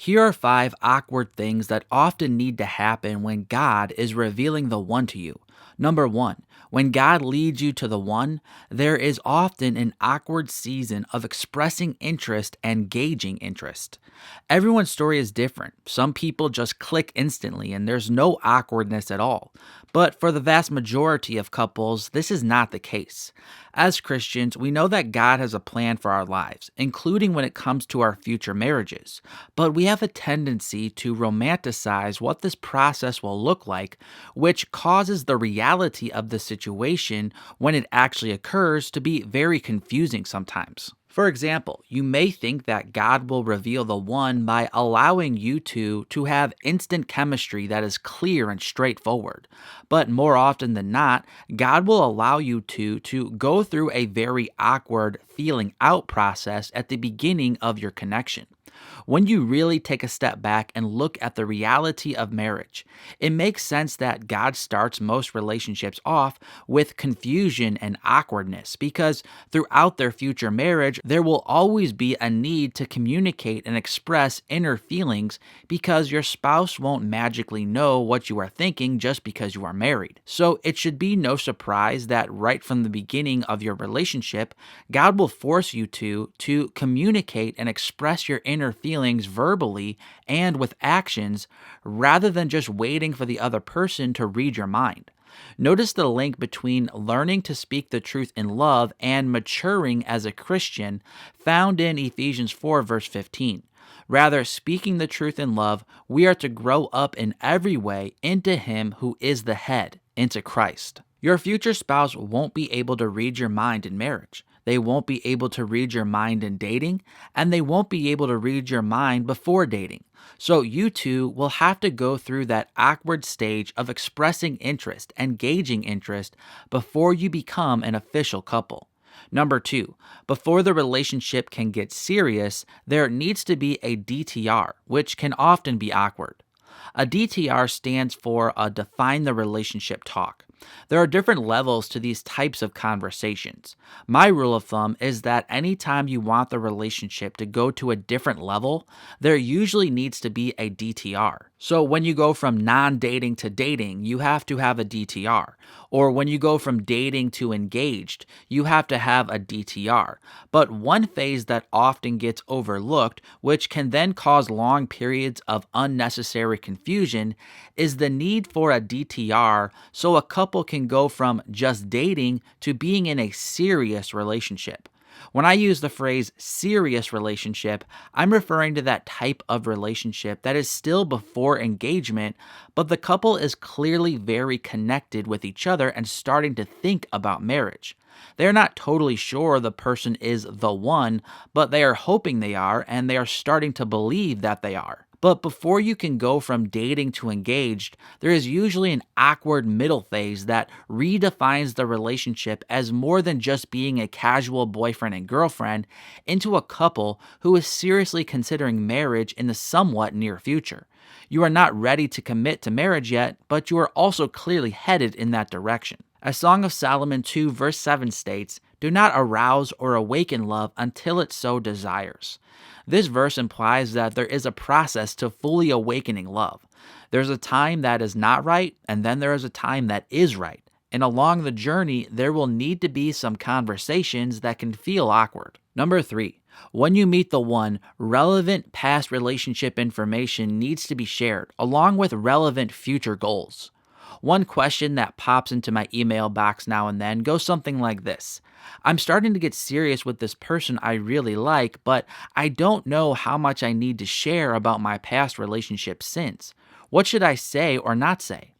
Here are 5 awkward things that often need to happen when God is revealing the one to you. Number 1, when God leads you to the one, there is often an awkward season of expressing interest and gauging interest. Everyone's story is different. Some people just click instantly and there's no awkwardness at all. But for the vast majority of couples, this is not the case. As Christians, we know that God has a plan for our lives, including when it comes to our future marriages. But we have a tendency to romanticize what this process will look like, which causes the reality of the situation when it actually occurs to be very confusing sometimes. For example, you may think that God will reveal the one by allowing you two to have instant chemistry that is clear and straightforward. But more often than not, God will allow you two to go through a very awkward feeling out process at the beginning of your connection. When you really take a step back and look at the reality of marriage, it makes sense that God starts most relationships off with confusion and awkwardness because throughout their future marriage, there will always be a need to communicate and express inner feelings because your spouse won't magically know what you are thinking just because you are married. So it should be no surprise that right from the beginning of your relationship, God will force you to communicate and express your inner feelings verbally and with actions rather than just waiting for the other person to read your mind. Notice the link between learning to speak the truth in love and maturing as a Christian found in Ephesians 4 verse 15. Rather, speaking the truth in love, we are to grow up in every way into Him who is the head, into Christ. Your future spouse won't be able to read your mind in marriage. They won't be able to read your mind in dating, and they won't be able to read your mind before dating. So you two will have to go through that awkward stage of expressing interest and gauging interest before you become an official couple. Number 2, before the relationship can get serious, there needs to be a DTR, which can often be awkward. A DTR stands for a Define the Relationship Talk. There are different levels to these types of conversations. My rule of thumb is that anytime you want the relationship to go to a different level, there usually needs to be a DTR. So when you go from non-dating to dating, you have to have a DTR. Or when you go from dating to engaged, you have to have a DTR. But one phase that often gets overlooked, which can then cause long periods of unnecessary confusion, is the need for a DTR so a couple can go from just dating to being in a serious relationship. When I use the phrase serious relationship, I'm referring to that type of relationship that is still before engagement, but the couple is clearly very connected with each other and starting to think about marriage. They're not totally sure the person is the one, but they are hoping they are, and they are starting to believe that they are. But before you can go from dating to engaged, there is usually an awkward middle phase that redefines the relationship as more than just being a casual boyfriend and girlfriend into a couple who is seriously considering marriage in the somewhat near future. You are not ready to commit to marriage yet, but you are also clearly headed in that direction. As Song of Solomon 2 verse 7 states, "Do not arouse or awaken love until it so desires." This verse implies that there is a process to fully awakening love. There's a time that is not right, and then there is a time that is right. And along the journey, there will need to be some conversations that can feel awkward. Number 3, when you meet the one, relevant past relationship information needs to be shared, along with relevant future goals. One question that pops into my email box now and then goes something like this. I'm starting to get serious with this person I really like, but I don't know how much I need to share about my past relationships since. What should I say or not say?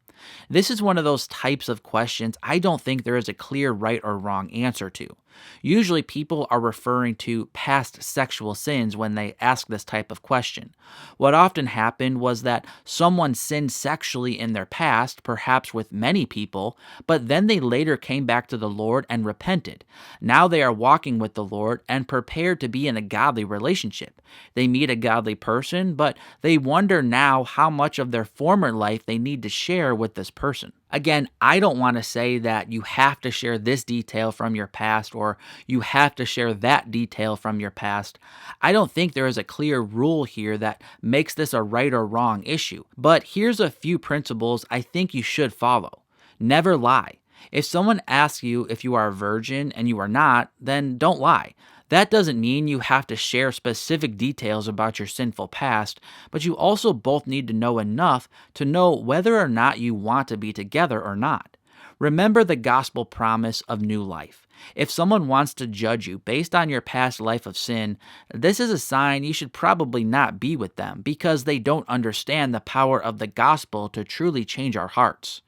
This is one of those types of questions I don't think there is a clear right or wrong answer to. Usually people are referring to past sexual sins when they ask this type of question. What often happened was that someone sinned sexually in their past, perhaps with many people, but then they later came back to the Lord and repented. Now they are walking with the Lord and prepared to be in a godly relationship. They meet a godly person, but they wonder now how much of their former life they need to share with this person. Again, I don't want to say that you have to share this detail from your past or you have to share that detail from your past. I don't think there is a clear rule here that makes this a right or wrong issue. But here's a few principles I think you should follow. Never lie. If someone asks you if you are a virgin and you are not, then don't lie. That doesn't mean you have to share specific details about your sinful past, but you also both need to know enough to know whether or not you want to be together or not. Remember the gospel promise of new life. If someone wants to judge you based on your past life of sin, this is a sign you should probably not be with them because they don't understand the power of the gospel to truly change our hearts.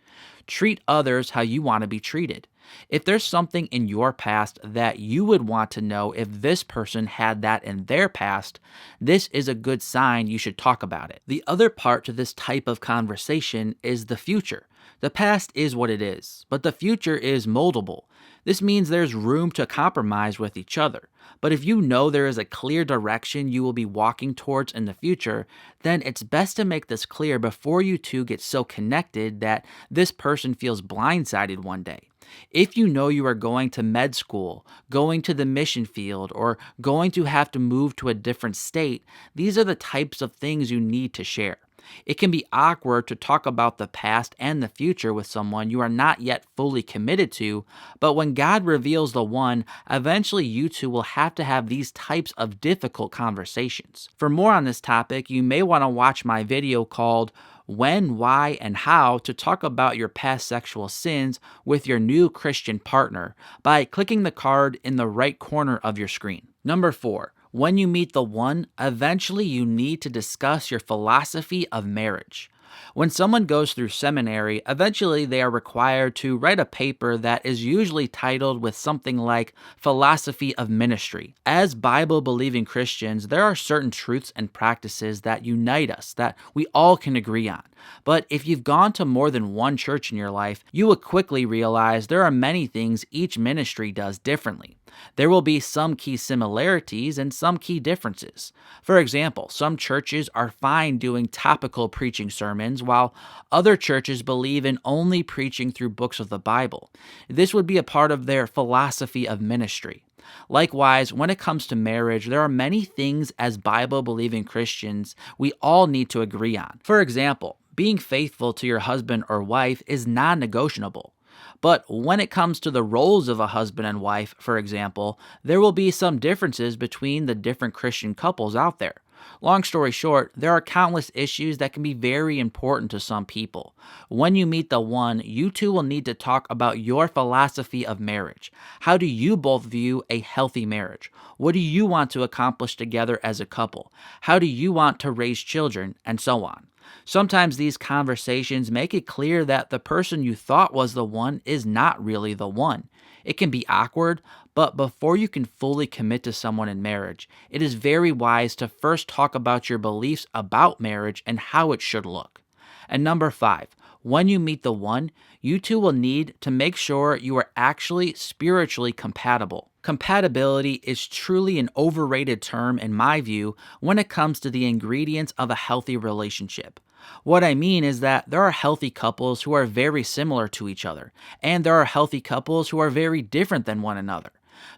Treat others how you want to be treated. If there's something in your past that you would want to know if this person had that in their past, this is a good sign you should talk about it. The other part to this type of conversation is the future. The past is what it is, but the future is moldable. This means there's room to compromise with each other. But if you know there is a clear direction you will be walking towards in the future, then it's best to make this clear before you two get so connected that this person feels blindsided one day. If you know you are going to med school, going to the mission field, or going to have to move to a different state, these are the types of things you need to share. It can be awkward to talk about the past and the future with someone you are not yet fully committed to, but when God reveals the one, eventually you two will have to have these types of difficult conversations. For more on this topic, you may want to watch my video called When, Why, and How to Talk About Your Past Sexual Sins with Your New Christian Partner by clicking the card in the right corner of your screen. Number 4. When you meet the one, eventually you need to discuss your philosophy of marriage. When someone goes through seminary, eventually they are required to write a paper that is usually titled with something like Philosophy of Ministry. As Bible-believing Christians, there are certain truths and practices that unite us, that we all can agree on. But if you've gone to more than one church in your life, you will quickly realize there are many things each ministry does differently. There will be some key similarities and some key differences. For example, some churches are fine doing topical preaching sermons, while other churches believe in only preaching through books of the Bible. This would be a part of their philosophy of ministry. Likewise, when it comes to marriage, there are many things as Bible-believing Christians we all need to agree on. For example, being faithful to your husband or wife is non-negotiable. But when it comes to the roles of a husband and wife, for example, there will be some differences between the different Christian couples out there. Long story short, there are countless issues that can be very important to some people. When you meet the one, you two will need to talk about your philosophy of marriage. How do you both view a healthy marriage? What do you want to accomplish together as a couple? How do you want to raise children? And so on. Sometimes these conversations make it clear that the person you thought was the one is not really the one. It can be awkward, but before you can fully commit to someone in marriage, it is very wise to first talk about your beliefs about marriage and how it should look. And number 5, when you meet the one, you two will need to make sure you are actually spiritually compatible. Compatibility is truly an overrated term in my view when it comes to the ingredients of a healthy relationship. What I mean is that there are healthy couples who are very similar to each other, and there are healthy couples who are very different than one another.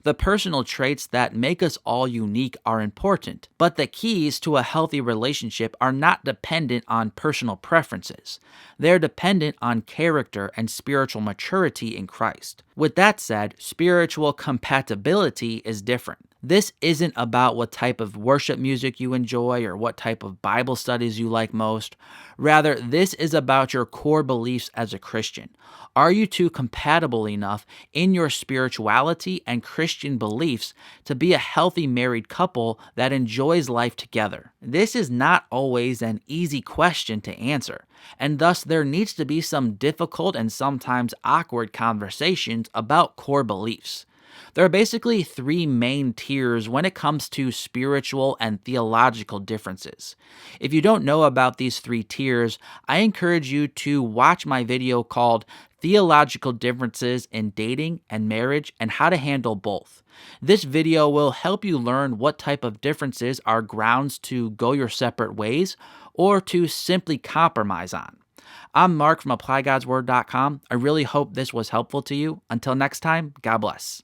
The personal traits that make us all unique are important, but the keys to a healthy relationship are not dependent on personal preferences. They're dependent on character and spiritual maturity in Christ. With that said, spiritual compatibility is different. This isn't about what type of worship music you enjoy or what type of Bible studies you like most. Rather, this is about your core beliefs as a Christian. Are you two compatible enough in your spirituality and Christian beliefs to be a healthy married couple that enjoys life together? This is not always an easy question to answer, and thus there needs to be some difficult and sometimes awkward conversations about core beliefs. There are basically 3 main tiers when it comes to spiritual and theological differences. If you don't know about these 3 tiers, I encourage you to watch my video called Theological Differences in Dating and Marriage and How to Handle Both. This video will help you learn what type of differences are grounds to go your separate ways or to simply compromise on. I'm Mark from ApplyGodsWord.com. I really hope this was helpful to you. Until next time, God bless.